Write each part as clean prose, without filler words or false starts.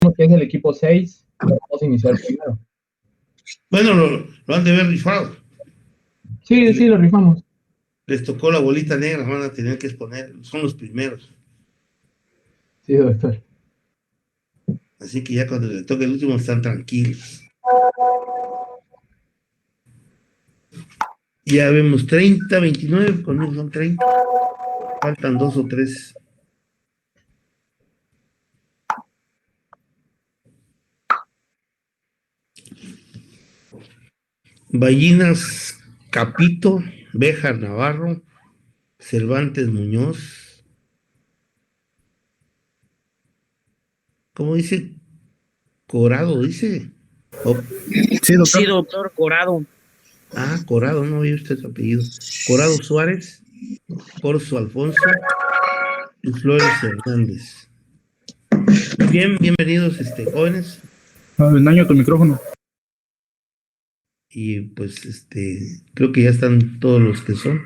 que es el equipo 6, vamos a iniciar primero. Bueno, lo han de ver rifado. Sí, sí, lo rifamos. Les tocó la bolita negra, van a tener que exponer, son los primeros. Sí, doctor. Así que ya cuando le toque el último están tranquilos. Ya vemos 30, 29, conmigo son 30. Faltan 2 o 3. Ballinas Capito, Béjar Navarro, Cervantes Muñoz. ¿Cómo dice? Corado, dice. O- Sí, doctor. Sí, doctor Corado. Corado, no oí usted su apellido. Corado Suárez, Corso Alfonso y Flores Hernández. Muy bien, bienvenidos, jóvenes. Daño tu micrófono. Y pues, creo que ya están todos los que son.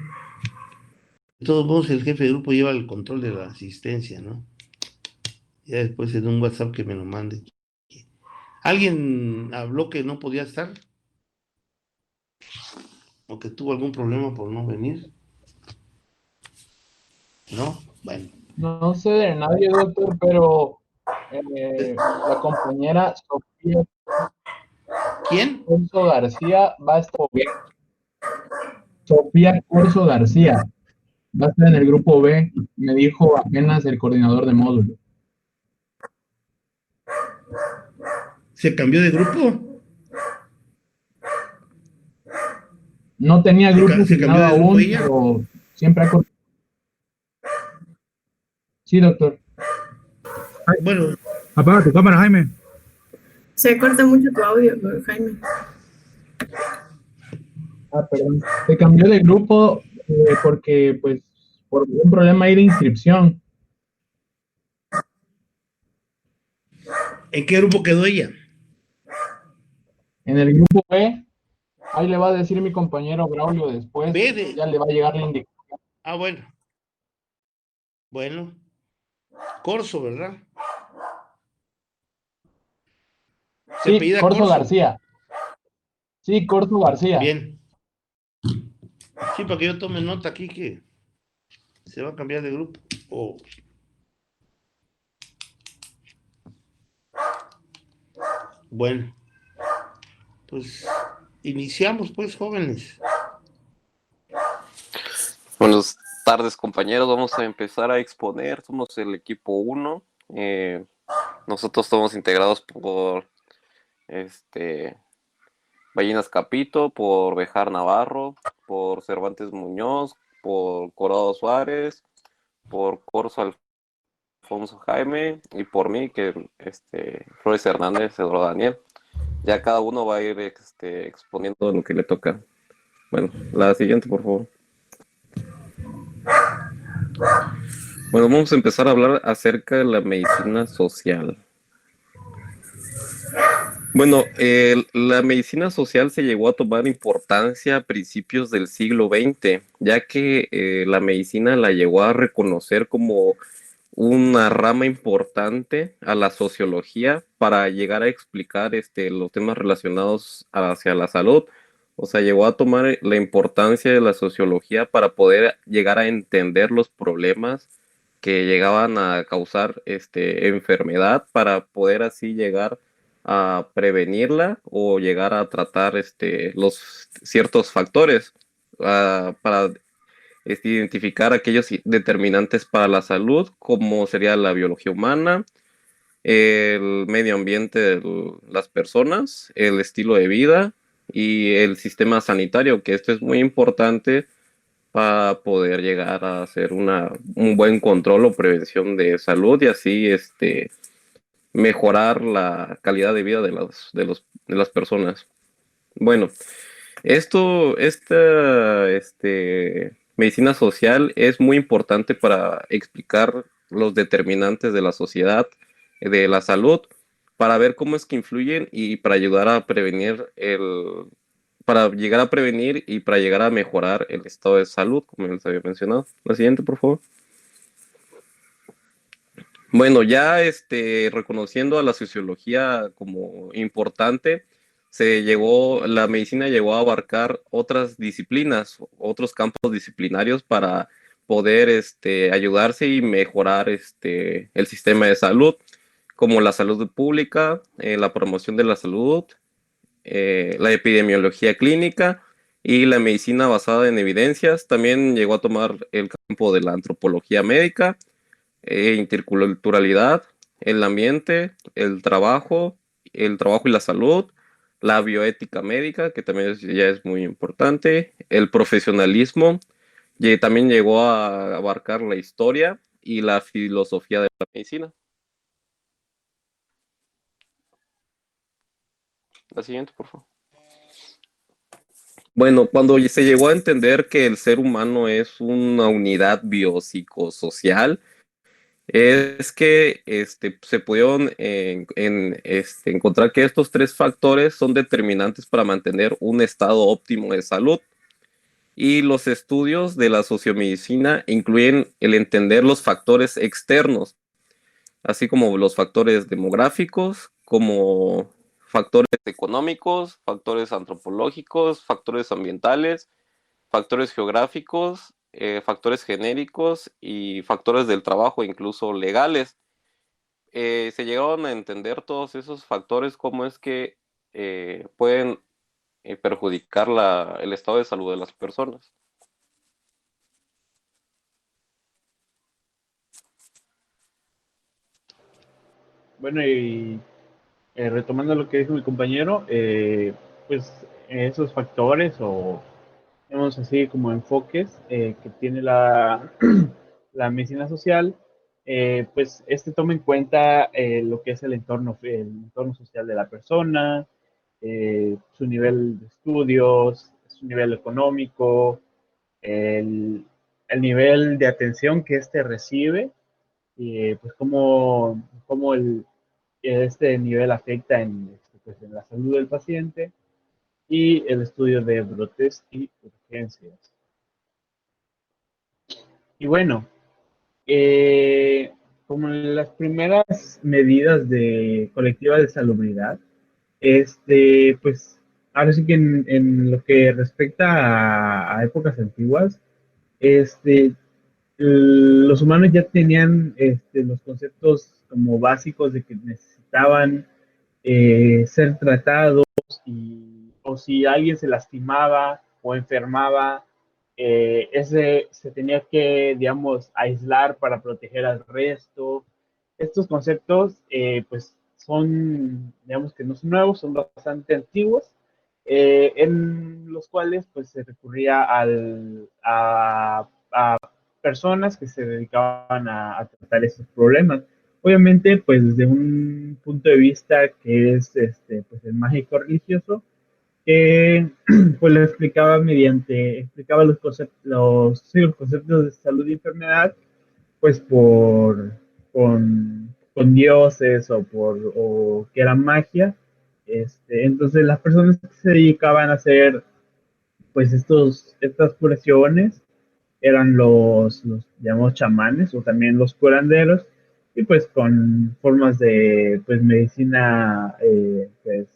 De todos modos, el jefe de grupo lleva el control de la asistencia, ¿no? Ya después en un WhatsApp que me lo mande. ¿Alguien habló que no podía estar? ¿O que tuvo algún problema por no venir? ¿No? Bueno. No sé de nadie, doctor, pero la compañera Sofía ¿Quién? Corso García va a estar bien. Sofía Corso García va a estar en el grupo B, me dijo apenas el coordinador de módulo. ¿Se cambió de grupo? No tenía grupo ¿Se cambió asignado de grupo aún, ella? pero siempre ha... Sí, doctor. Ay, Bueno, apaga tu cámara, Jaime. Se corta mucho tu audio, Jaime. Perdón. Se cambió de grupo porque, pues, por un problema ahí de inscripción. ¿en qué grupo quedó ella? En el grupo B, ahí le va a decir mi compañero Braulio después, B ya le va a llegar la indicación. bueno. Bueno. Corso, ¿verdad? Se Sí, apellida Corso Corso. García. Sí, Corso García. Bien. Sí, para que yo tome nota aquí que se va a cambiar de grupo. Bueno, pues iniciamos pues, jóvenes. Buenas tardes, compañeros. Vamos a empezar a exponer. Somos el equipo 1. Nosotros somos integrados por Ballinas Capito, por Bejar Navarro, por Cervantes Muñoz, por Corado Suárez, por Corso Alfonso Jaime y por mí, que Flores Hernández, Eduardo Daniel. Ya cada uno va a ir exponiendo lo que le toca. Bueno, la siguiente, por favor. Bueno, vamos a empezar a hablar acerca de la medicina social. Bueno, la medicina social se llegó a tomar importancia a principios del siglo XX, ya que la medicina la llegó a reconocer como una rama importante a la sociología para llegar a explicar los temas relacionados hacia la salud. O sea, llegó a tomar la importancia de la sociología para poder llegar a entender los problemas que llegaban a causar enfermedad, para poder así llegar a prevenirla o llegar a tratar los ciertos factores, para identificar aquellos determinantes para la salud, como sería la biología humana, el medio ambiente de las personas, el estilo de vida y el sistema sanitario, que esto es muy importante para poder llegar a hacer un buen control o prevención de salud y así mejorar la calidad de vida de las personas. Bueno, esta medicina social es muy importante para explicar los determinantes de la sociedad, de la salud, para ver cómo es que influyen y para ayudar a prevenir para llegar a prevenir y para llegar a mejorar el estado de salud, como les había mencionado. La siguiente, por favor. Bueno, ya reconociendo a la sociología como importante, la medicina llegó a abarcar otras disciplinas, otros campos disciplinarios para poder ayudarse y mejorar el sistema de salud, como la salud pública, la promoción de la salud, la epidemiología clínica y la medicina basada en evidencias. También llegó a tomar el campo de la antropología médica, interculturalidad, el ambiente, el trabajo y la salud, la bioética médica, que también ya es muy importante, el profesionalismo, y también llegó a abarcar la historia y la filosofía de la medicina. La siguiente, por favor. Bueno, cuando se llegó a entender que el ser humano es una unidad biopsicosocial, es que se pudieron encontrar que estos tres factores son determinantes para mantener un estado óptimo de salud. Y los estudios de la sociomedicina incluyen el entender los factores externos, así como los factores demográficos, como factores económicos, factores antropológicos, factores ambientales, factores geográficos, factores genéricos y factores del trabajo, incluso legales. Se llegaron a entender todos esos factores, cómo es que pueden perjudicar el estado de salud de las personas. Bueno, y retomando lo que dijo mi compañero, pues esos factores o digamos así como enfoques que tiene la medicina social, pues toma en cuenta lo que es el entorno social de la persona, su nivel de estudios, su nivel económico, el, el nivel de atención que recibe y pues cómo este nivel afecta pues, en la salud del paciente y el estudio de brotes y urgencias. Y bueno, como en las primeras medidas colectivas de salubridad, pues ahora sí que en lo que respecta a épocas antiguas, los humanos ya tenían los conceptos como básicos de que necesitaban ser tratados o si alguien se lastimaba o enfermaba, ese se tenía que, digamos, aislar para proteger al resto. Estos conceptos, pues, digamos que no son nuevos, son bastante antiguos, en los cuales, pues, se recurría a personas que se dedicaban a tratar esos problemas. Obviamente, pues desde un punto de vista que es pues el mágico religioso, que pues lo explicaba los conceptos de salud y enfermedad, pues con dioses o que era magia. Entonces las personas que se dedicaban a hacer pues estas curaciones eran los llamamos chamanes o también los curanderos y pues con formas de pues medicina pues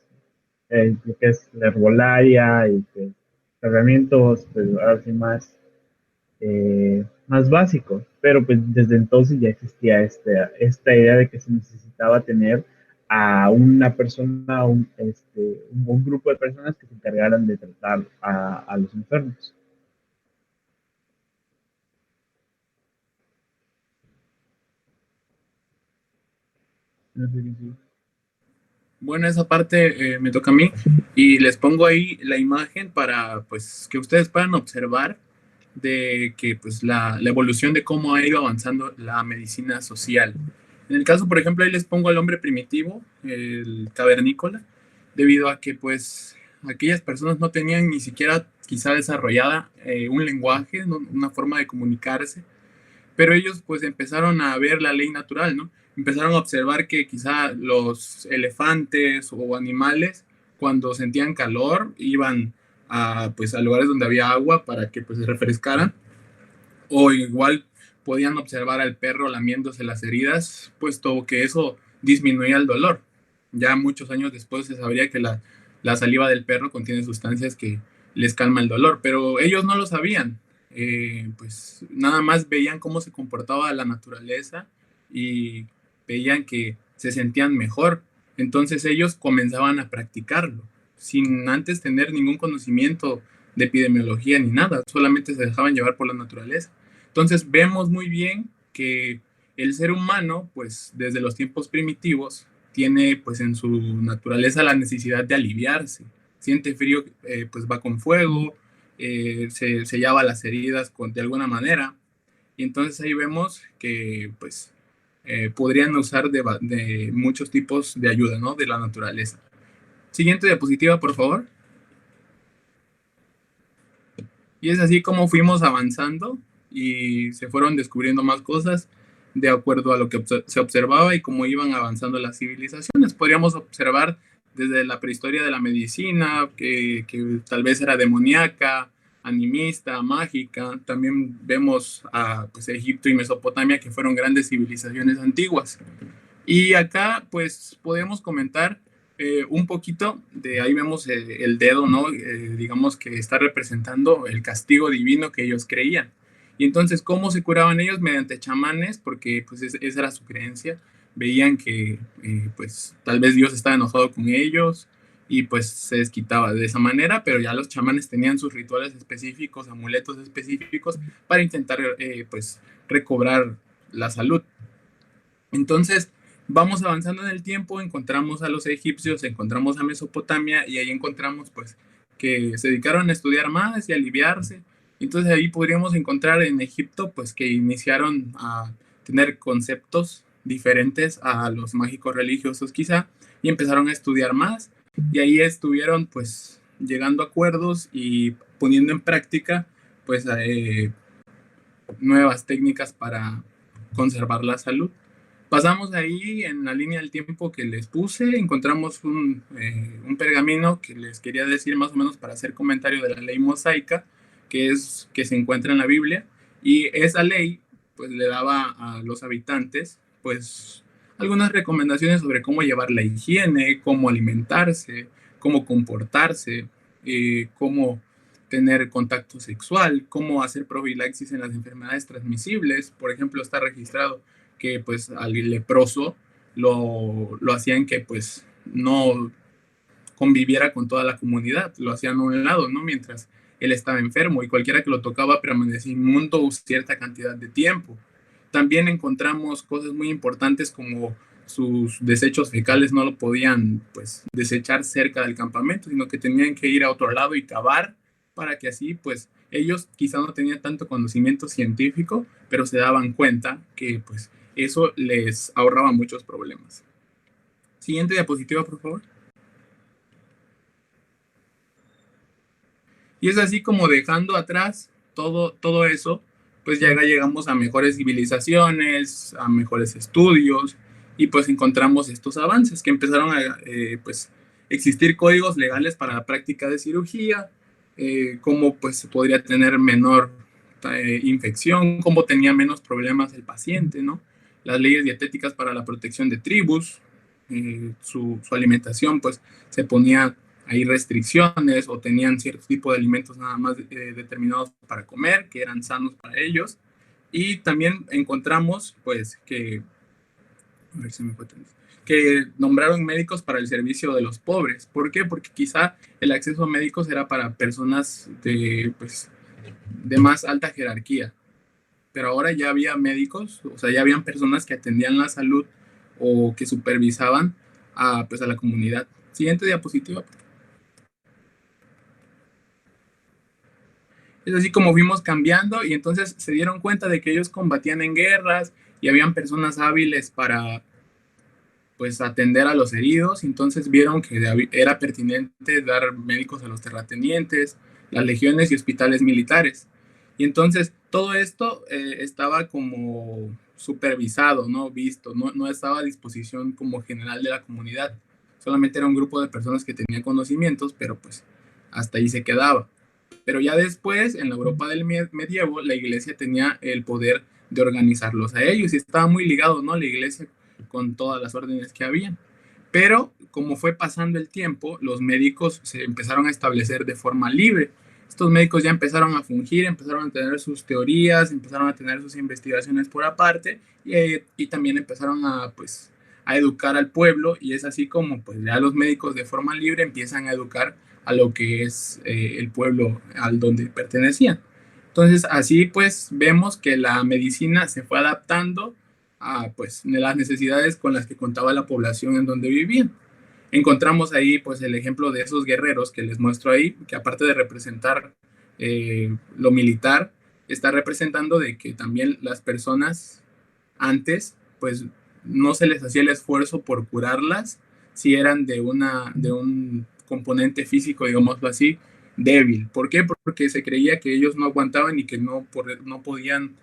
lo que es la herbolaria y pues tratamientos pues ahora sí más básicos, pero pues desde entonces ya existía esta idea de que se necesitaba tener a una persona, un grupo de personas que se encargaran de tratar a los enfermos. No sé si... Bueno, esa parte me toca a mí y les pongo ahí la imagen para pues que ustedes puedan observar de que pues la evolución de cómo ha ido avanzando la medicina social. En el caso, por ejemplo, ahí les pongo al hombre primitivo, el cavernícola, debido a que pues aquellas personas no tenían ni siquiera quizá desarrollada un lenguaje, ¿no? Una forma de comunicarse, pero ellos pues empezaron a ver la ley natural, ¿no? Empezaron a observar que quizá los elefantes o animales cuando sentían calor iban a lugares donde había agua para que pues se refrescaran, o igual podían observar al perro lamiéndose las heridas, puesto que eso disminuía el dolor. Ya muchos años después se sabría que la saliva del perro contiene sustancias que les calma el dolor, pero ellos no lo sabían. Pues nada más veían cómo se comportaba la naturaleza y veían que se sentían mejor. Entonces ellos comenzaban a practicarlo, sin antes tener ningún conocimiento de epidemiología ni nada, solamente se dejaban llevar por la naturaleza. Entonces vemos muy bien que el ser humano, pues desde los tiempos primitivos, tiene pues en su naturaleza la necesidad de aliviarse. Siente frío, pues va con fuego, se sellaba las heridas de alguna manera. Y entonces ahí vemos que pues podrían usar de muchos tipos de ayuda, ¿no? De la naturaleza. Siguiente diapositiva, por favor. Y es así como fuimos avanzando y se fueron descubriendo más cosas de acuerdo a lo que se observaba y cómo iban avanzando las civilizaciones. Podríamos observar desde la prehistoria de la medicina, que tal vez era demoníaca, animista, mágica. También vemos a pues, Egipto y Mesopotamia, que fueron grandes civilizaciones antiguas. Y acá, pues, podemos comentar un poquito de ahí vemos el dedo, ¿no? Digamos que está representando el castigo divino que ellos creían. Y entonces, ¿cómo se curaban ellos? Mediante chamanes, porque pues esa era su creencia. Veían que pues tal vez Dios estaba enojado con ellos y pues se desquitaba de esa manera, pero ya los chamanes tenían sus rituales específicos, amuletos específicos para intentar pues recobrar la salud. Entonces, vamos avanzando en el tiempo, encontramos a los egipcios, encontramos a Mesopotamia y ahí encontramos pues que se dedicaron a estudiar más y a aliviarse. Entonces ahí podríamos encontrar en Egipto pues que iniciaron a tener conceptos diferentes a los mágicos religiosos quizá y empezaron a estudiar más y ahí estuvieron pues llegando a acuerdos y poniendo en práctica pues nuevas técnicas para conservar la salud. Pasamos ahí en la línea del tiempo que les puse, encontramos un pergamino que les quería decir más o menos para hacer comentario de la ley mosaica, que se encuentra en la Biblia, y esa ley pues le daba a los habitantes pues algunas recomendaciones sobre cómo llevar la higiene, cómo alimentarse, cómo comportarse, cómo tener contacto sexual, cómo hacer profilaxis en las enfermedades transmisibles. Por ejemplo, está registrado que pues al leproso lo hacían que pues no conviviera con toda la comunidad, lo hacían a un lado, ¿no? Mientras él estaba enfermo y cualquiera que lo tocaba permanecía inmundo cierta cantidad de tiempo. También encontramos cosas muy importantes como sus desechos fecales no lo podían pues desechar cerca del campamento, sino que tenían que ir a otro lado y cavar para que así pues ellos quizá no tenían tanto conocimiento científico, pero se daban cuenta que pues eso les ahorraba muchos problemas. Siguiente diapositiva, por favor. Y es así como dejando atrás todo eso, pues ya llegamos a mejores civilizaciones, a mejores estudios, y pues encontramos estos avances que empezaron a pues, existir códigos legales para la práctica de cirugía, cómo pues se podría tener menor infección, cómo tenía menos problemas el paciente, ¿no? Las leyes dietéticas para la protección de tribus, su alimentación pues se ponía ahí restricciones o tenían cierto tipo de alimentos nada más determinados para comer, que eran sanos para ellos. Y también encontramos pues que, a ver si me puede entender, que nombraron médicos para el servicio de los pobres. ¿Por qué? Porque quizá el acceso a médicos era para personas pues, de más alta jerarquía. Pero ahora ya había médicos, o sea, ya habían personas que atendían la salud o que supervisaban pues, a la comunidad. Siguiente diapositiva. Es así como fuimos cambiando y entonces se dieron cuenta de que ellos combatían en guerras y habían personas hábiles para pues atender a los heridos. Entonces vieron que era pertinente dar médicos a los terratenientes, las legiones y hospitales militares. Y entonces todo esto estaba como supervisado, ¿no? Visto, no estaba a disposición como general de la comunidad. Solamente era un grupo de personas que tenían conocimientos, pero pues hasta ahí se quedaba. Pero ya después, en la Europa del medievo, la iglesia tenía el poder de organizarlos a ellos, y estaba muy ligado, ¿no?, la iglesia con todas las órdenes que habían. Pero como fue pasando el tiempo, los médicos se empezaron a establecer de forma libre. Estos médicos ya empezaron a fungir, empezaron a tener sus teorías, empezaron a tener sus investigaciones por aparte, y también empezaron a, pues, a educar al pueblo, y es así como pues ya los médicos de forma libre empiezan a educar a lo que es el pueblo al donde pertenecían. Entonces así pues vemos que la medicina se fue adaptando a pues las necesidades con las que contaba la población en donde vivían. Encontramos ahí pues el ejemplo de esos guerreros que les muestro ahí, que aparte de representar lo militar, está representando de que también las personas antes pues no se les hacía el esfuerzo por curarlas si eran de un componente físico, digámoslo así, débil. ¿Por qué? Porque se creía que ellos no aguantaban y que no podían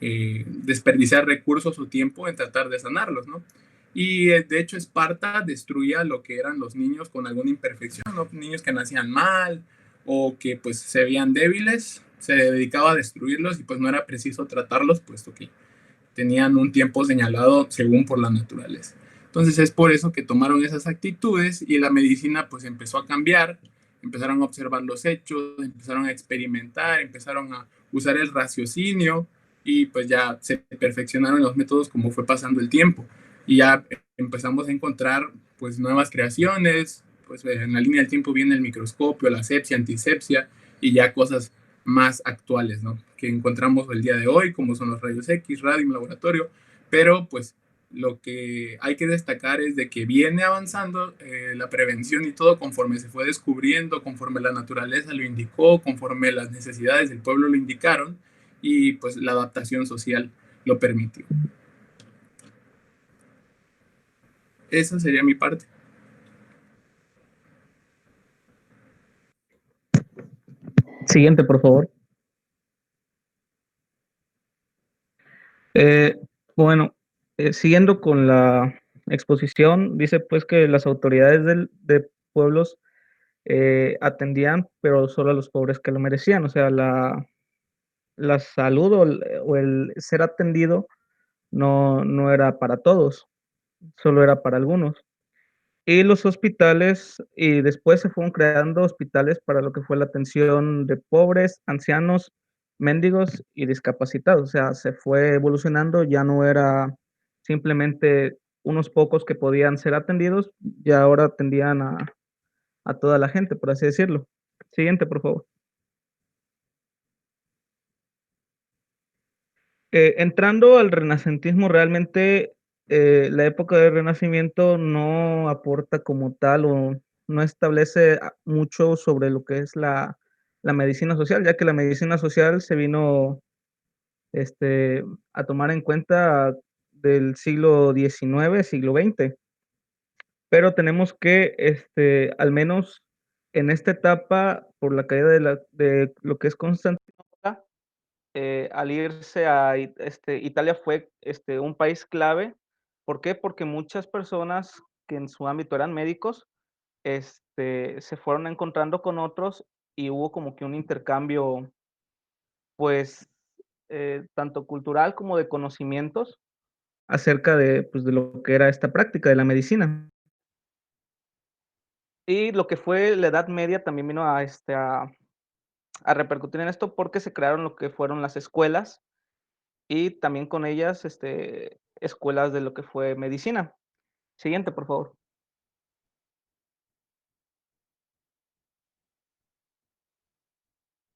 desperdiciar recursos o tiempo en tratar de sanarlos, ¿no? Y de hecho Esparta destruía lo que eran los niños con alguna imperfección, ¿no? Niños que nacían mal o que pues se veían débiles, se dedicaba a destruirlos, y pues no era preciso tratarlos, puesto que tenían un tiempo señalado según por la naturaleza. Entonces es por eso que tomaron esas actitudes, y la medicina pues empezó a cambiar, empezaron a observar los hechos, empezaron a experimentar, empezaron a usar el raciocinio, y pues ya se perfeccionaron los métodos como fue pasando el tiempo, y ya empezamos a encontrar pues nuevas creaciones, pues en la línea del tiempo viene el microscopio, la asepsia, antisepsia, y ya cosas más actuales, ¿no?, que encontramos el día de hoy, como son los rayos X, radio, laboratorio. Pero pues lo que hay que destacar es de que viene avanzando la prevención y todo conforme se fue descubriendo, conforme la naturaleza lo indicó, conforme las necesidades del pueblo lo indicaron, y pues la adaptación social lo permitió. Esa sería mi parte. Siguiente, por favor. Bueno, siguiendo con la exposición, dice pues que las autoridades de pueblos atendían, pero solo a los pobres que lo merecían. O sea, la salud o el ser atendido no era para todos, solo era para algunos. Y los hospitales, y después se fueron creando hospitales para lo que fue la atención de pobres, ancianos, mendigos y discapacitados. O sea, se fue evolucionando, ya no era simplemente unos pocos que podían ser atendidos, y ahora atendían a toda la gente, por así decirlo. Siguiente, por favor. Entrando al renacentismo, realmente la época del Renacimiento no aporta como tal o no establece mucho sobre lo que es la medicina social, ya que la medicina social se vino a tomar en cuenta del siglo XIX, siglo XX. Pero tenemos que, al menos en esta etapa, por la caída de lo que es Constantinopla, al irse a Italia fue un país clave. ¿Por qué? Porque muchas personas que en su ámbito eran médicos, se fueron encontrando con otros, y hubo como que un intercambio, pues, tanto cultural como de conocimientos acerca de, pues, de lo que era esta práctica de la medicina. Y lo que fue la Edad Media también vino a repercutir en esto, porque se crearon lo que fueron las escuelas, y también con ellas, escuelas de lo que fue medicina. Siguiente, por favor.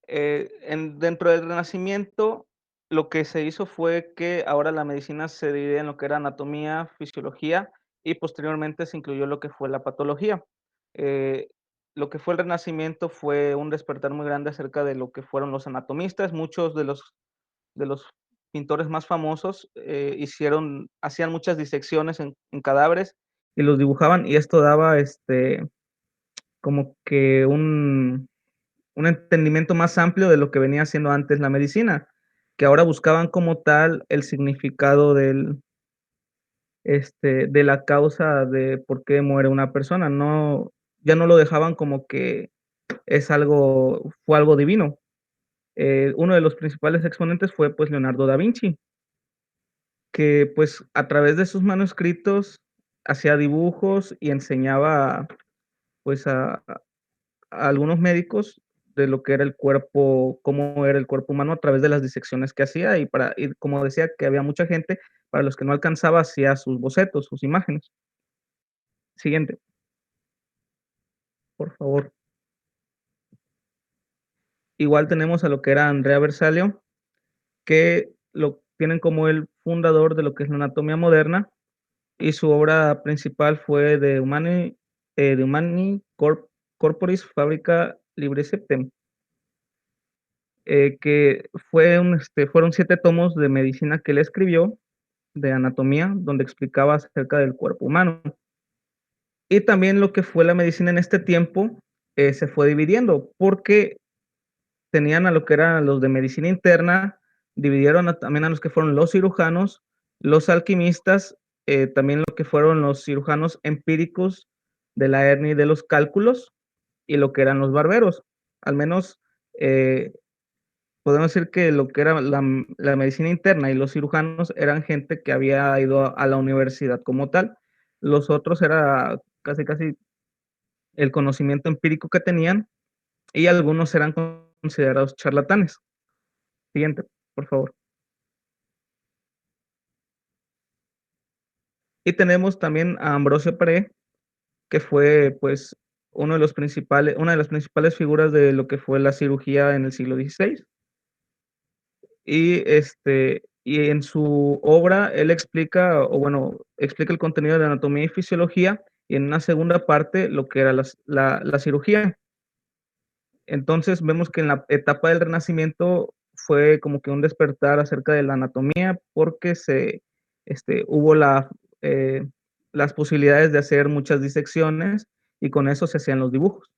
Dentro del Renacimiento, lo que se hizo fue que ahora la medicina se divide en lo que era anatomía, fisiología, y posteriormente se incluyó lo que fue la patología. Eh, lo que fue el Renacimiento fue un despertar muy grande acerca de lo que fueron los anatomistas. Muchos de los pintores más famosos hacían muchas disecciones en cadáveres y los dibujaban, y esto daba como que un entendimiento más amplio de lo que venía haciendo antes la medicina, que ahora buscaban como tal el significado de la causa de por qué muere una persona. No, ya no lo dejaban como que fue algo divino. Uno de los principales exponentes fue pues Leonardo da Vinci, que pues a través de sus manuscritos hacía dibujos y enseñaba pues a algunos médicos de lo que era el cuerpo, cómo era el cuerpo humano a través de las disecciones que hacía y como decía que había mucha gente para los que no alcanzaba hacía sus bocetos, sus imágenes. Siguiente, por favor. Igual tenemos a lo que era Andrea Bersalio, que lo tienen como el fundador de lo que es la anatomía moderna, y su obra principal fue de Humani Corporis Fabrica Libre Septem, que fueron 7 tomos de medicina que él escribió, de anatomía, donde explicaba acerca del cuerpo humano. Y también lo que fue la medicina en este tiempo se fue dividiendo, porque tenían a lo que eran los de medicina interna, dividieron también a los que fueron los cirujanos, los alquimistas, también lo que fueron los cirujanos empíricos de la hernia y de los cálculos, y lo que eran los barberos. Al menos eh, podemos decir que lo que era la medicina interna y los cirujanos eran gente que había ido a la universidad como tal. Los otros era casi el conocimiento empírico que tenían, y algunos eran considerados charlatanes. Siguiente, por favor. Y tenemos también a Ambrosio Paré, que fue pues una de las principales figuras de lo que fue la cirugía en el siglo XVI. Y en su obra él explica, o bueno, explica el contenido de anatomía y fisiología, y en una segunda parte lo que era la cirugía. Entonces vemos que en la etapa del Renacimiento fue como que un despertar acerca de la anatomía, porque hubo eh, las posibilidades de hacer muchas disecciones, y con eso se hacían los dibujos.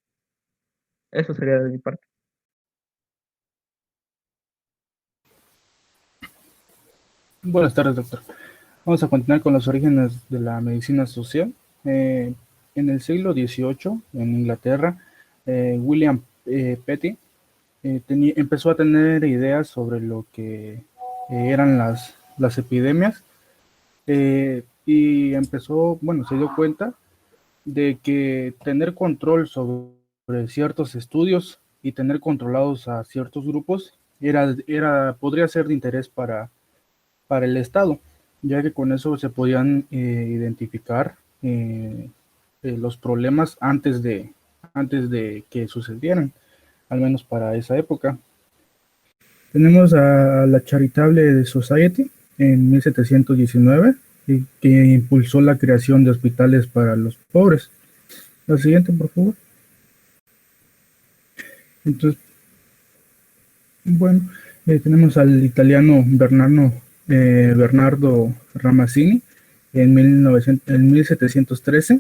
Eso sería de mi parte. Buenas tardes, doctor. Vamos a continuar con los orígenes de la medicina social. En el siglo XVIII, en Inglaterra, William Petty empezó a tener ideas sobre lo que eran las epidemias, y empezó, bueno, se dio cuenta de que tener control sobre ciertos estudios y tener controlados a ciertos grupos podría ser de interés para el Estado, ya que con eso se podían identificar los problemas antes de que sucedieran, al menos para esa época. Tenemos a la Charitable Society en 1719, que impulsó la creación de hospitales para los pobres. La siguiente, por favor. Entonces, bueno, tenemos al italiano Bernardo Ramazzini en 1713,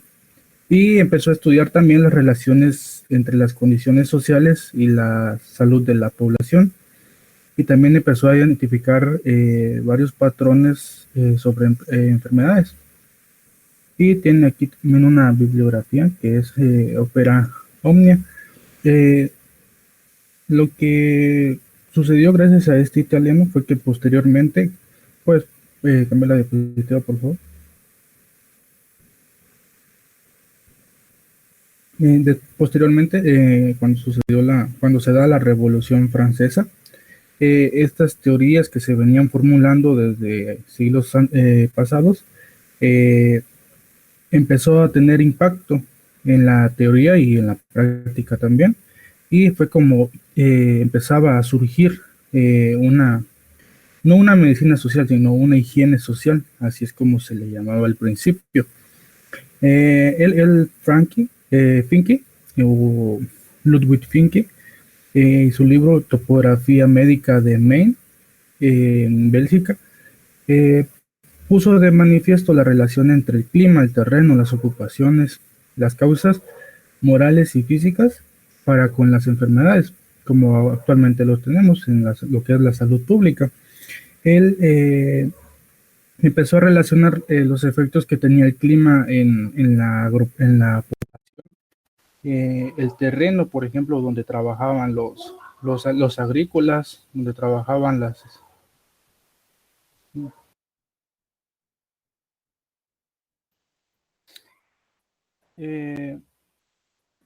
y empezó a estudiar también las relaciones entre las condiciones sociales y la salud de la población, y también empezó a identificar varios patrones sobre enfermedades. Y tiene aquí también una bibliografía que es Opera Omnia. Lo que sucedió gracias a este italiano fue que posteriormente, pues, cambia la diapositiva, por favor. Posteriormente, cuando se da la Revolución Francesa, estas teorías que se venían formulando desde siglos pasados, empezó a tener impacto en la teoría y en la práctica también, y fue como empezaba a surgir no una medicina social, sino una higiene social, así es como se le llamaba al principio. Finke, o Ludwig Finke, y su libro Topografía Médica de Maine, en Bélgica, puso de manifiesto la relación entre el clima, el terreno, las ocupaciones, las causas morales y físicas para con las enfermedades, como actualmente lo tenemos en lo que es la salud pública. Él empezó a relacionar los efectos que tenía el clima en la población. El terreno, por ejemplo, donde trabajaban los agrícolas, donde trabajaban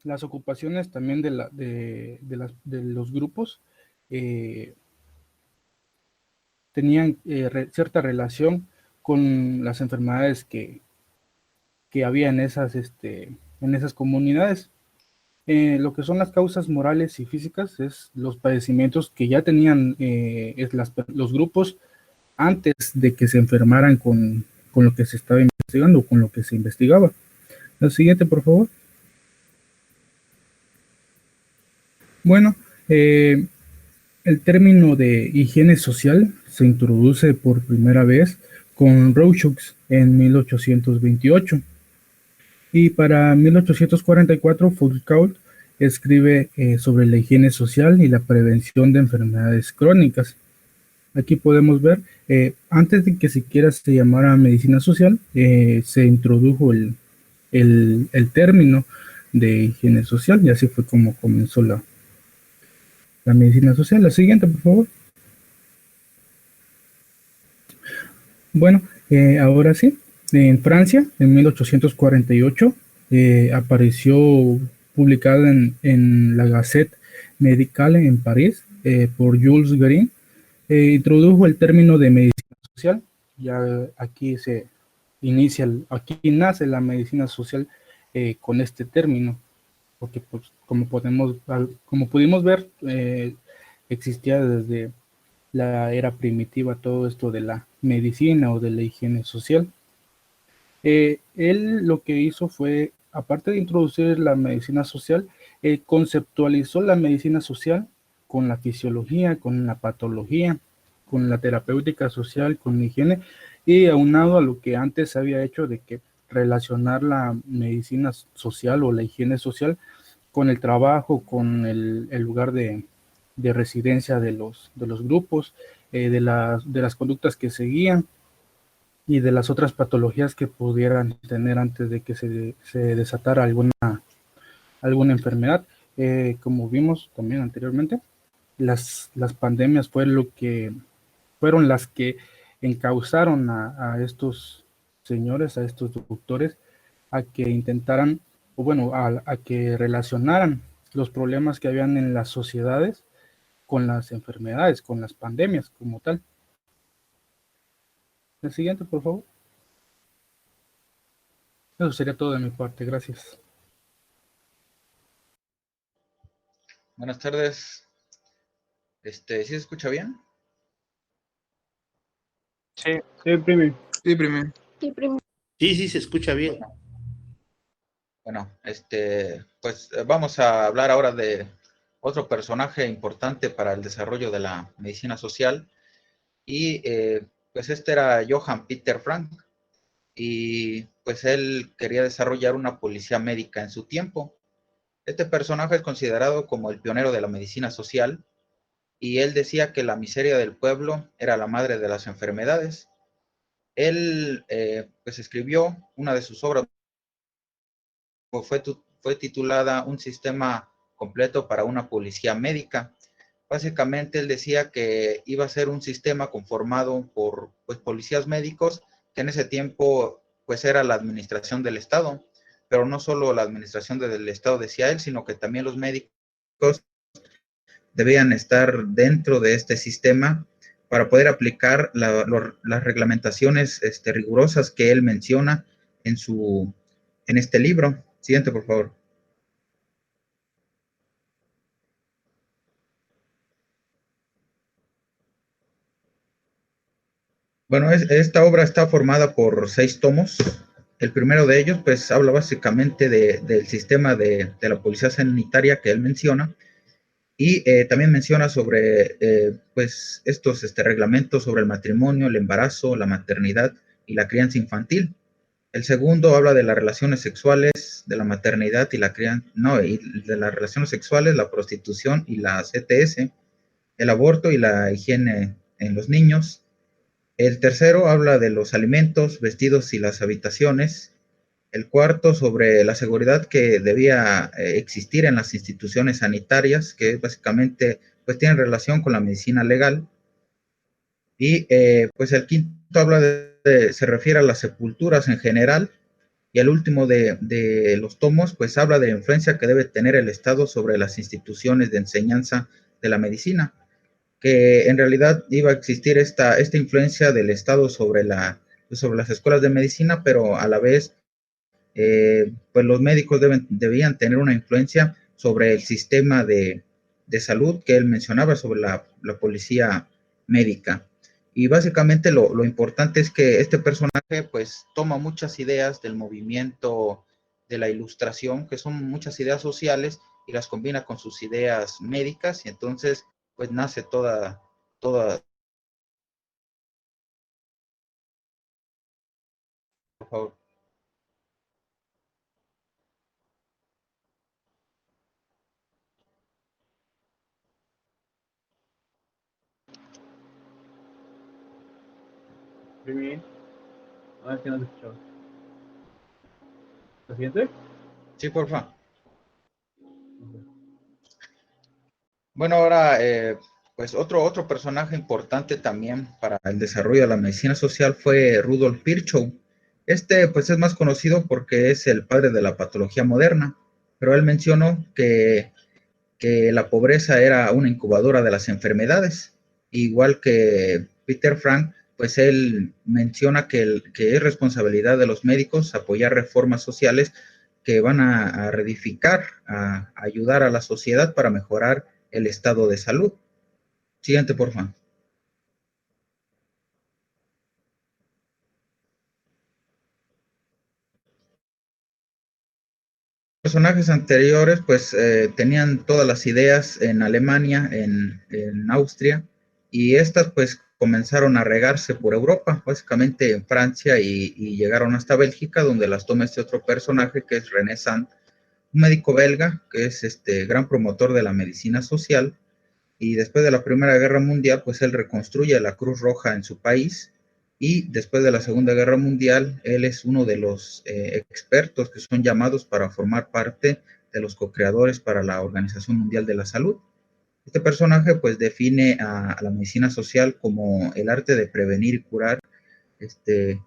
las ocupaciones también de los grupos tenían cierta relación con las enfermedades que había en esas comunidades. Lo que son las causas morales y físicas es los padecimientos que ya tenían los grupos antes de que se enfermaran con lo que se estaba investigando, con lo que se investigaba. La siguiente, por favor. Bueno, el término de higiene social se introduce por primera vez con Rorschach en 1828. Y para 1844, Foucault escribe sobre la higiene social y la prevención de enfermedades crónicas. Aquí podemos ver, antes de que siquiera se llamara medicina social, se introdujo el término de higiene social, y así fue como comenzó la medicina social. La siguiente, por favor. Bueno, ahora sí, en Francia, en 1848, apareció publicada en la Gazette Médicale en París por Jules Guérin. Introdujo el término de medicina social. Ya aquí aquí nace la medicina social con este término, porque pues, como pudimos ver, existía desde la era primitiva todo esto de la medicina o de la higiene social. Él lo que hizo fue, aparte de introducir la medicina social, conceptualizó la medicina social con la fisiología, con la patología, con la terapéutica social, con la higiene, y aunado a lo que antes se había hecho de que relacionar la medicina social o la higiene social con el trabajo, con el lugar de residencia de los grupos, de las conductas que seguían y de las otras patologías que pudieran tener antes de que se desatara alguna enfermedad. Como vimos también anteriormente, las pandemias fueron las que encauzaron a estos señores, a estos doctores, a que intentaran, o bueno, a que relacionaran los problemas que habían en las sociedades con las enfermedades, con las pandemias como tal. El siguiente, por favor. Eso sería todo de mi parte, gracias. Buenas tardes. ¿Sí se escucha bien? Sí, primi. Sí, primero. Sí, se escucha bien. Bueno, pues vamos a hablar ahora de otro personaje importante para el desarrollo de la medicina social. Y pues era Johann Peter Frank. Y pues él quería desarrollar una policía médica en su tiempo. Este personaje es considerado como el pionero de la medicina social, y él decía que la miseria del pueblo era la madre de las enfermedades. Él pues escribió una de sus obras, fue titulada Un sistema completo para una policía médica. Básicamente él decía que iba a ser un sistema conformado por pues, policías médicos, que en ese tiempo pues era la administración del Estado, pero no solo la administración del Estado, decía él, sino que también los médicos debían estar dentro de este sistema para poder aplicar las reglamentaciones rigurosas que él menciona en este libro. Siguiente, por favor. Bueno, esta obra está formada por 6 tomos. El primero de ellos, pues, habla básicamente del sistema de la policía sanitaria que él menciona, y también menciona sobre, pues, estos reglamentos sobre el matrimonio, el embarazo, la maternidad y la crianza infantil. El segundo habla de las relaciones sexuales, de la maternidad y y de las relaciones sexuales, la prostitución y la CTS, el aborto y la higiene en los niños. El tercero habla de los alimentos, vestidos y las habitaciones. El cuarto sobre la seguridad que debía existir en las instituciones sanitarias, que básicamente pues tienen relación con la medicina legal. Y pues el quinto se refiere a las sepulturas en general, Y el último de los tomos, pues habla de la influencia que debe tener el Estado sobre las instituciones de enseñanza de la medicina, que en realidad iba a existir esta influencia del Estado sobre las escuelas de medicina, pero a la vez, pues los médicos debían tener una influencia sobre el sistema de salud que él mencionaba, sobre la policía médica. Y básicamente lo importante es que este personaje pues toma muchas ideas del movimiento de la Ilustración, que son muchas ideas sociales, y las combina con sus ideas médicas, y entonces pues nace toda. Por favor. Imprimir. Es que no te escuchaba. ¿La siguiente? Sí, porfa. Bueno, ahora, pues otro personaje importante también para el desarrollo de la medicina social fue Rudolf Virchow. Este, pues es más conocido porque es el padre de la patología moderna, pero él mencionó que la pobreza era una incubadora de las enfermedades. Igual que Peter Frank, pues él menciona que es responsabilidad de los médicos apoyar reformas sociales que van a reedificar, a ayudar a la sociedad para mejorar el estado de salud. Siguiente, por favor. Personajes anteriores pues tenían todas las ideas en Alemania, en Austria, y estas pues comenzaron a regarse por Europa, básicamente en Francia, y llegaron hasta Bélgica, donde las toma este otro personaje que es René Sand, un médico belga que es gran promotor de la medicina social. Y después de la Primera Guerra Mundial, pues él reconstruye la Cruz Roja en su país, y después de la Segunda Guerra Mundial, él es uno de los expertos que son llamados para formar parte de los co-creadores para la Organización Mundial de la Salud. Este personaje pues define a la medicina social como el arte de prevenir y curar,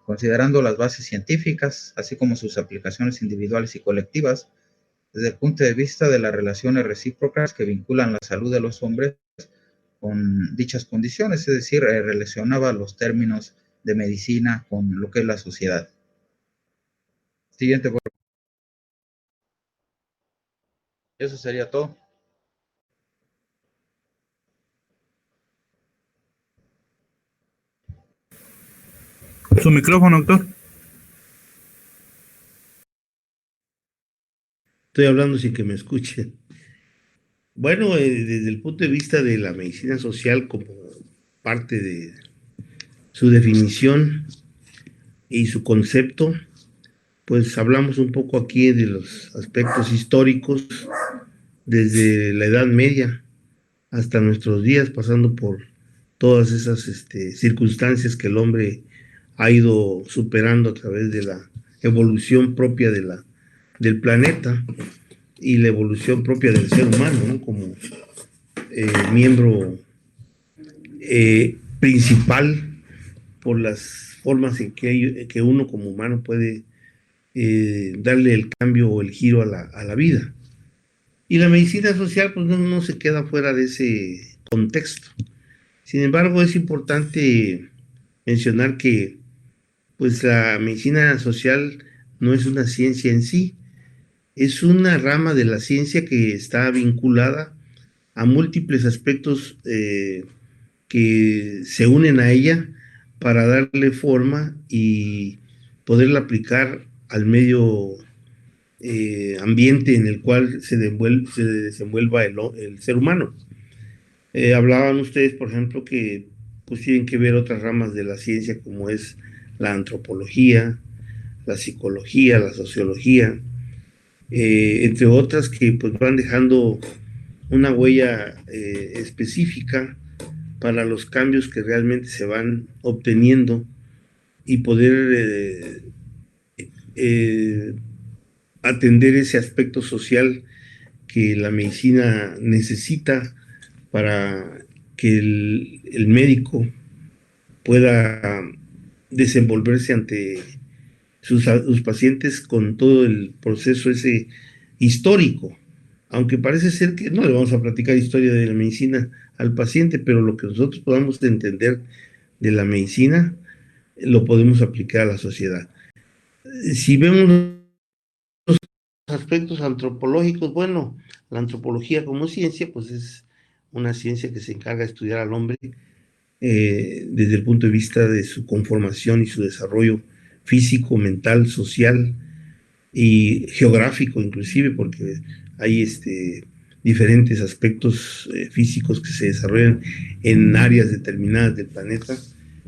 considerando las bases científicas, así como sus aplicaciones individuales y colectivas, desde el punto de vista de las relaciones recíprocas que vinculan la salud de los hombres con dichas condiciones, es decir, relacionaba los términos de medicina con lo que es la sociedad. Siguiente, por favor. Eso sería todo. Su micrófono, doctor. Estoy hablando sin que me escuchen. Bueno, desde el punto de vista de la medicina social como parte de su definición y su concepto, pues hablamos un poco aquí de los aspectos históricos desde la Edad Media hasta nuestros días, pasando por todas esas circunstancias que el hombre ha ido superando a través de la evolución propia del planeta y la evolución propia del ser humano, ¿no? Como miembro principal por las formas en que uno como humano puede darle el cambio o el giro a la vida. Y la medicina social pues no se queda fuera de ese contexto. Sin embargo, es importante mencionar que pues la medicina social no es una ciencia en sí, es una rama de la ciencia que está vinculada a múltiples aspectos que se unen a ella para darle forma y poderla aplicar al medio ambiente en el cual se desenvuelva el ser humano. Hablaban ustedes, por ejemplo, que pues tienen que ver otras ramas de la ciencia como es la antropología, la psicología, la sociología, entre otras que pues van dejando una huella específica para los cambios que realmente se van obteniendo y poder atender ese aspecto social que la medicina necesita para que el médico pueda desenvolverse ante sus pacientes con todo el proceso ese histórico, aunque parece ser que no le vamos a platicar historia de la medicina al paciente, pero lo que nosotros podamos entender de la medicina lo podemos aplicar a la sociedad. Si vemos los aspectos antropológicos, bueno, la antropología como ciencia, pues es una ciencia que se encarga de estudiar al hombre desde el punto de vista de su conformación y su desarrollo físico, mental, social y geográfico inclusive, porque hay diferentes aspectos físicos que se desarrollan en áreas determinadas del planeta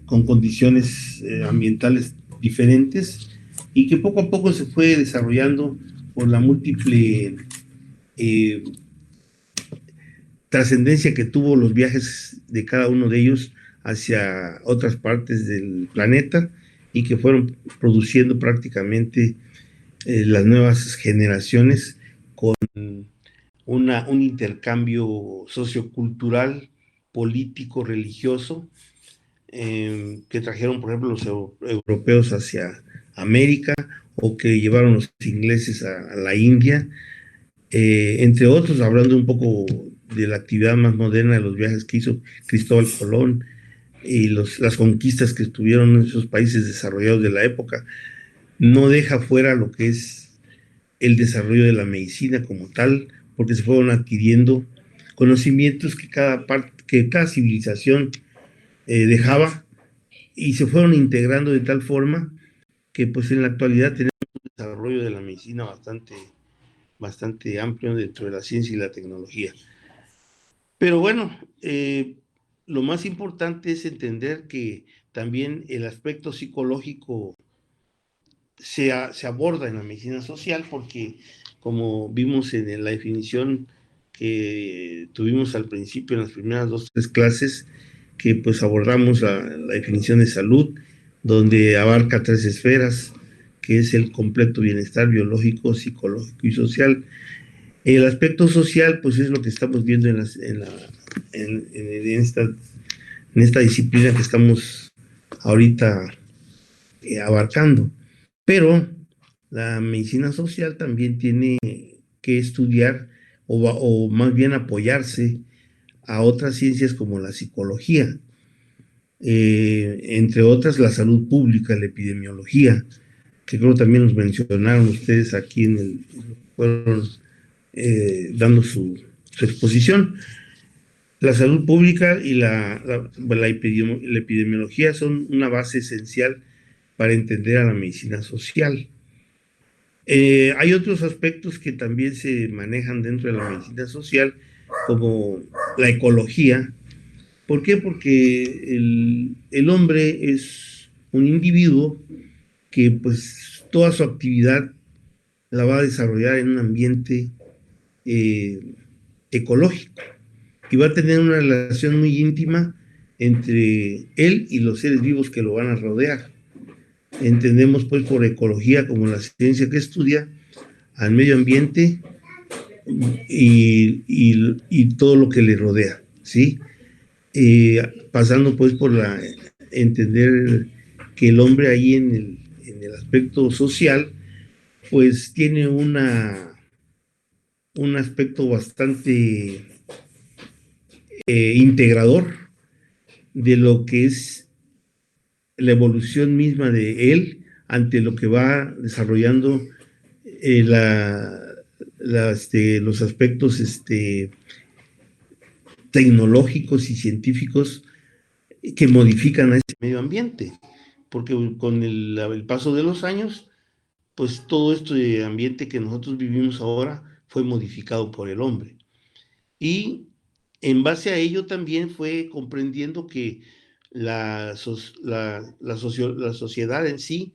con condiciones ambientales diferentes y que poco a poco se fue desarrollando por la múltiple trascendencia que tuvo los viajes de cada uno de ellos hacia otras partes del planeta y que fueron produciendo prácticamente las nuevas generaciones con un intercambio sociocultural, político, religioso, que trajeron, por ejemplo, los europeos hacia América o que llevaron los ingleses a la India, entre otros, hablando un poco de la actividad más moderna de los viajes que hizo Cristóbal Colón y las conquistas que tuvieron en esos países desarrollados de la época, no deja fuera lo que es el desarrollo de la medicina como tal, porque se fueron adquiriendo conocimientos que cada civilización dejaba y se fueron integrando de tal forma que pues en la actualidad tenemos un desarrollo de la medicina bastante amplio dentro de la ciencia y la tecnología. Pero bueno, lo más importante es entender que también el aspecto psicológico se aborda en la medicina social porque, como vimos en la definición que tuvimos al principio en las primeras 2 o 3 clases, que pues abordamos la definición de salud, donde abarca 3 esferas, que es el completo bienestar biológico, psicológico y social. El aspecto social, pues es lo que estamos viendo en esta disciplina que estamos ahorita abarcando. Pero la medicina social también tiene que estudiar o más bien apoyarse a otras ciencias como la psicología, entre otras la salud pública, la epidemiología, que creo también nos mencionaron ustedes aquí fueron dando su exposición. La salud pública y la epidemiología son una base esencial para entender a la medicina social. Hay otros aspectos que también se manejan dentro de la medicina social, como la ecología. ¿Por qué? Porque el hombre es un individuo que pues toda su actividad la va a desarrollar en un ambiente ecológico y va a tener una relación muy íntima entre él y los seres vivos que lo van a rodear. Entendemos pues por ecología como la ciencia que estudia al medio ambiente y todo lo que le rodea, ¿sí? Pasando pues por entender que el hombre ahí en el aspecto social pues tiene un aspecto bastante integrador de lo que es la evolución misma de él ante lo que va desarrollando los aspectos tecnológicos y científicos que modifican a ese medio ambiente, porque con el paso de los años, pues todo este ambiente que nosotros vivimos ahora fue modificado por el hombre. Y en base a ello también fue comprendiendo que la sociedad en sí,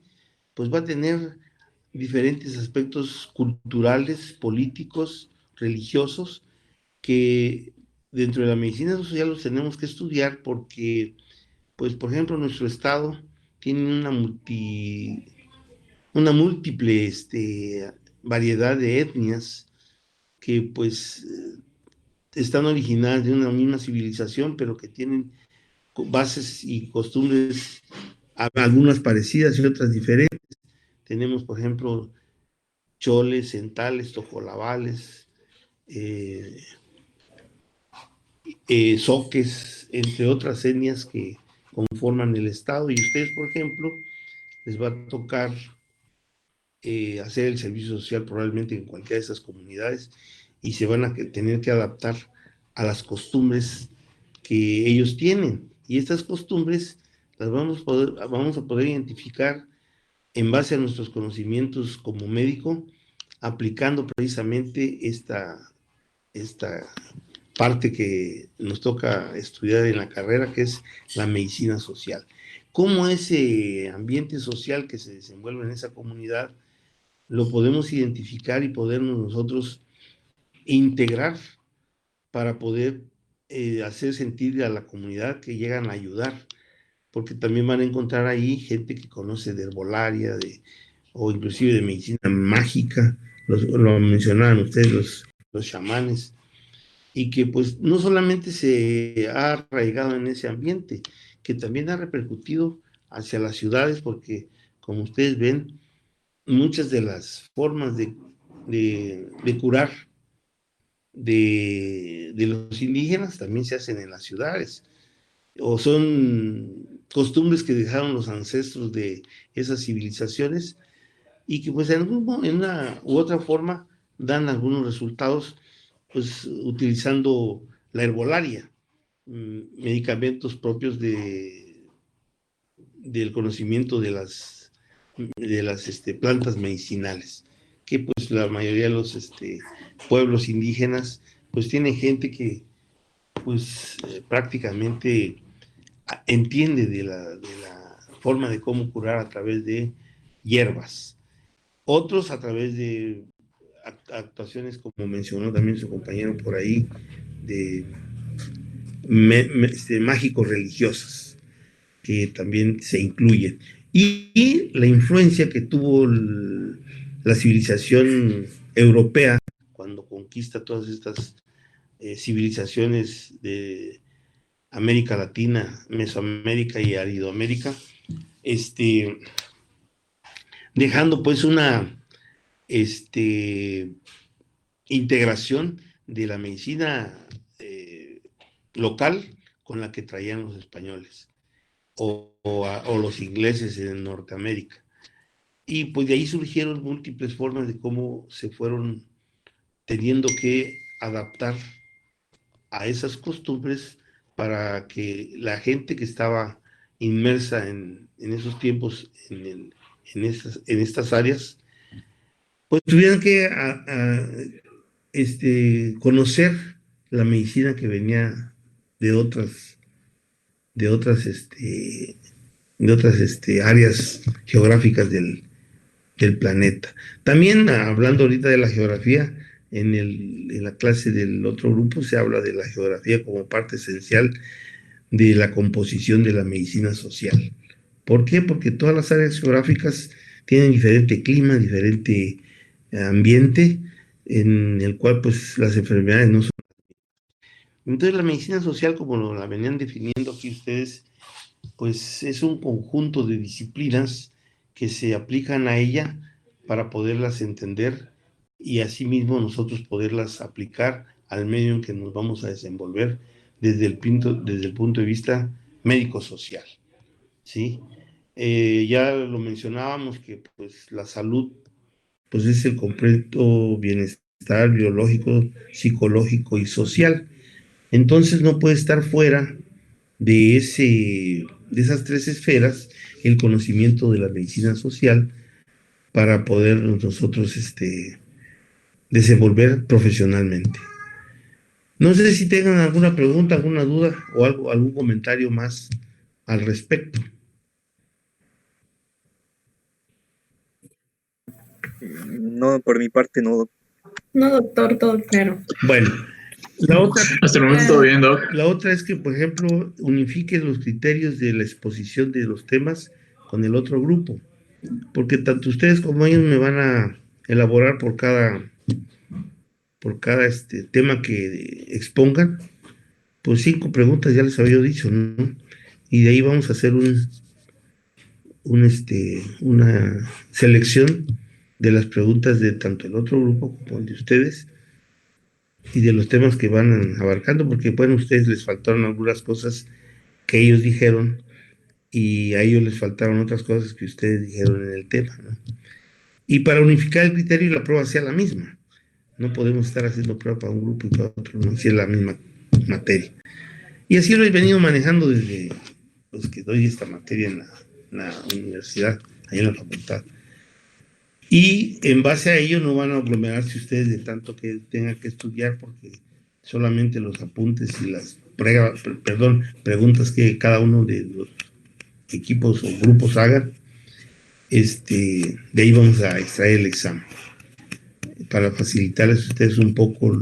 pues va a tener diferentes aspectos culturales, políticos, religiosos, que dentro de la medicina social los tenemos que estudiar porque, pues, por ejemplo, nuestro estado tiene una múltiple variedad de etnias que, pues, están originadas de una misma civilización, pero que tienen bases y costumbres, algunas parecidas y otras diferentes. tenemos, por ejemplo, choles, centales, tojolabales, zoques, entre otras etnias que conforman el Estado. Y ustedes, por ejemplo, les va a tocar hacer el servicio social probablemente en cualquiera de esas comunidades y se van a tener que adaptar a las costumbres que ellos tienen. Y estas costumbres las vamos a poder identificar en base a nuestros conocimientos como médico, aplicando precisamente esta parte que nos toca estudiar en la carrera, que es la medicina social. Cómo ese ambiente social que se desenvuelve en esa comunidad lo podemos identificar y podernos nosotros integrar para poder hacer sentir a la comunidad que llegan a ayudar, porque también van a encontrar ahí gente que conoce de herbolaria, o inclusive de medicina mágica, lo mencionaban ustedes, los chamanes, y que pues no solamente se ha arraigado en ese ambiente, que también ha repercutido hacia las ciudades, porque como ustedes ven, muchas de las formas de curar de los indígenas también se hacen en las ciudades, o son costumbres que dejaron los ancestros de esas civilizaciones y que pues en una u otra forma dan algunos resultados, pues utilizando la herbolaria, medicamentos propios del conocimiento de las plantas medicinales, que pues la mayoría de los pueblos indígenas pues tienen gente que pues prácticamente entiende de la forma de cómo curar a través de hierbas. Otros a través de actuaciones, como mencionó también su compañero por ahí, de mágicos religiosas, que también se incluyen. Y la influencia que tuvo la civilización europea cuando conquista todas estas civilizaciones de América Latina, Mesoamérica y Aridoamérica, dejando pues una integración de la medicina local con la que traían los españoles o los ingleses en Norteamérica. Y pues de ahí surgieron múltiples formas de cómo se fueron teniendo que adaptar a esas costumbres para que la gente que estaba inmersa en esos tiempos en estas áreas, pues tuvieran que conocer la medicina que venía de otras áreas geográficas del planeta. También hablando ahorita de la geografía, en la clase del otro grupo se habla de la geografía como parte esencial de la composición de la medicina social. ¿Por qué? Porque todas las áreas geográficas tienen diferente clima, diferente ambiente, en el cual pues las enfermedades no son. Entonces la medicina social, como la venían definiendo aquí ustedes, pues es un conjunto de disciplinas que se aplican a ella para poderlas entender y asimismo nosotros poderlas aplicar al medio en que nos vamos a desenvolver desde el punto de vista médico-social, ¿sí? Ya lo mencionábamos que pues la salud pues es el completo bienestar biológico, psicológico y social. Entonces no puede estar fuera de esas tres esferas el conocimiento de la medicina social para poder nosotros desenvolver profesionalmente. No sé si tengan alguna pregunta, alguna duda o algún comentario más al respecto. No, por mi parte no. No, doctor, todo claro. Bueno, la otra, Hasta el momento todo bien, Doc. la otra es que, por ejemplo, unifique los criterios de la exposición de los temas con el otro grupo, porque tanto ustedes como ellos me van a elaborar por cada tema que expongan, pues 5 preguntas ya les había dicho, ¿no? Y de ahí vamos a hacer una selección de las preguntas de tanto el otro grupo como el de ustedes y de los temas que van abarcando, porque bueno, a ustedes les faltaron algunas cosas que ellos dijeron y a ellos les faltaron otras cosas que ustedes dijeron en el tema, ¿no? Y para unificar el criterio y la prueba sea la misma. No podemos estar haciendo prueba para un grupo y para otro, no, si es la misma materia. Y así lo he venido manejando desde que doy esta materia en la universidad, ahí en la facultad. Y en base a ello no van a aglomerarse ustedes de tanto que tengan que estudiar, porque solamente los apuntes y las preguntas que cada uno de los equipos o grupos hagan, de ahí vamos a extraer el examen para facilitarles a ustedes un poco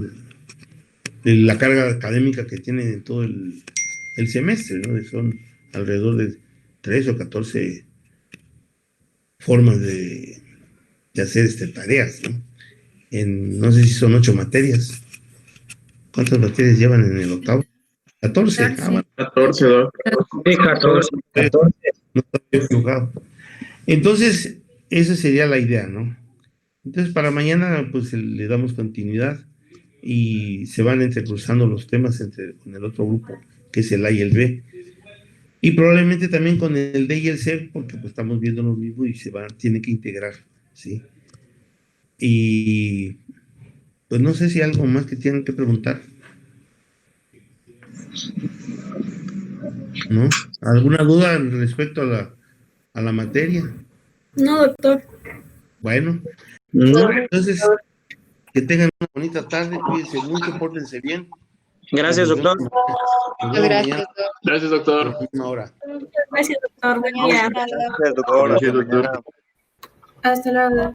la carga académica que tienen en todo el semestre, ¿no? Son alrededor de 13 o 14 formas de hacer tareas, ¿no? No sé si son 8 materias. ¿Cuántas materias llevan en el octavo? 14. Bueno. 14, ¿no? Sí, 14. No estoy equivocado. Entonces, esa sería la idea, ¿no? Entonces, para mañana, pues le damos continuidad y se van entrecruzando los temas con el otro grupo, que es el A y el B. Y probablemente también con el D y el C, porque pues estamos viendo lo mismo y tiene que integrar, ¿sí? Y pues no sé si hay algo más que tienen que preguntar. ¿No? ¿Alguna duda respecto a la materia? No, doctor. Bueno, entonces que tengan una bonita tarde, cuídense mucho, pórtense bien. Gracias, doctor. Gracias, Gracias, doctor. A la misma hora. Gracias, doctor. Buen día. Gracias, doctor. Gracias, Hasta doctor. mañana. Hasta luego.